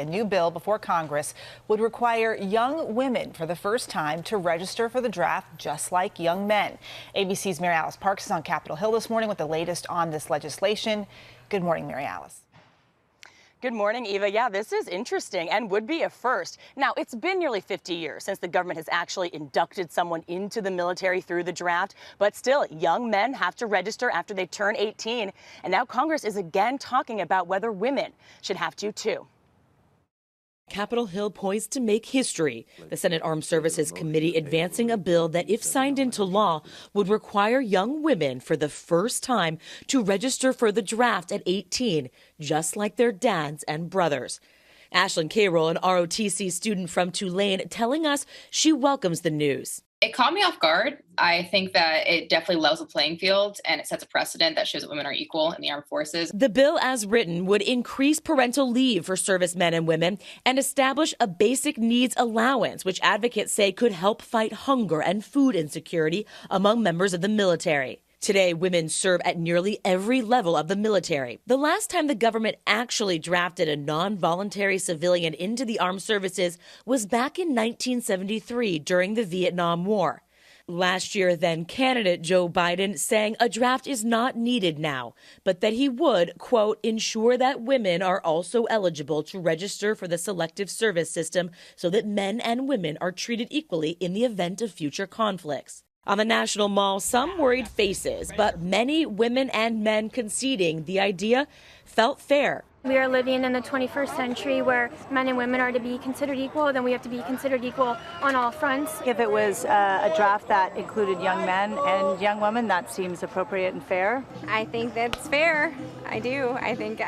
A new bill before Congress would require young women for the first time to register for the draft just like young men. ABC's Mary Alice Parks is on Capitol Hill this morning with the latest on this legislation. Good morning, Mary Alice. Good morning, Eva. Yeah, this is interesting and would be a first. Now, it's been nearly 50 years since the government has actually inducted someone into the military through the draft, but still, young men have to register after they turn 18. And now Congress is again talking about whether women should have to, too. Capitol Hill poised to make history. The Senate Armed Services Committee advancing a bill that, if signed into law, would require young women for the first time to register for the draft at 18, just like their dads and brothers. Ashlyn Carroll, an ROTC student from Tulane, telling us she welcomes the news. It caught me off guard. I think that it definitely levels the playing field and it sets a precedent that shows that women are equal in the armed forces. The bill as written would increase parental leave for servicemen and women and establish a basic needs allowance, which advocates say could help fight hunger and food insecurity among members of the military. Today, women serve at nearly every level of the military. The last time the government actually drafted a non-voluntary civilian into the armed services was back in 1973 during the Vietnam War. Last year, then candidate Joe Biden saying a draft is not needed now, but that he would, quote, ensure that women are also eligible to register for the selective service system so that men and women are treated equally in the event of future conflicts. On the National Mall, some worried faces, but many women and men conceding the idea felt fair. We are living in the 21st century where men and women are to be considered equal, then we have to be considered equal on all fronts. If it was a draft that included young men and young women, that seems appropriate and fair. I think that's fair. I do. I think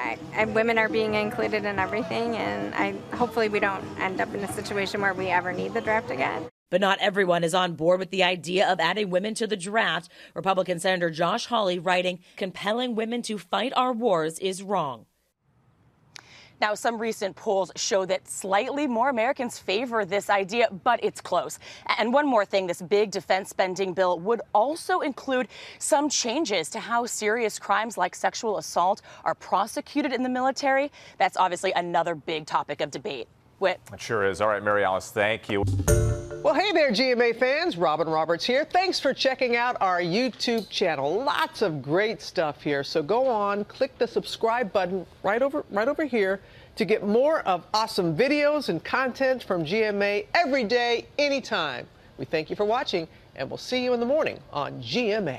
women are being included in everything, and hopefully we don't end up in a situation where we ever need the draft again. But not everyone is on board with the idea of adding women to the draft. Republican Senator Josh Hawley writing, compelling women to fight our wars is wrong. Now, some recent polls show that slightly more Americans favor this idea, but it's close. And one more thing, this big defense spending bill would also include some changes to how serious crimes like sexual assault are prosecuted in the military. That's obviously another big topic of debate. Whit. It sure is. All right, Mary Alice, thank you. Well, hey there, GMA fans. Robin Roberts here. Thanks for checking out our YouTube channel. Lots of great stuff here. So go on, click the subscribe button right over here to get more of awesome videos and content from GMA every day, anytime. We thank you for watching, and we'll see you in the morning on GMA.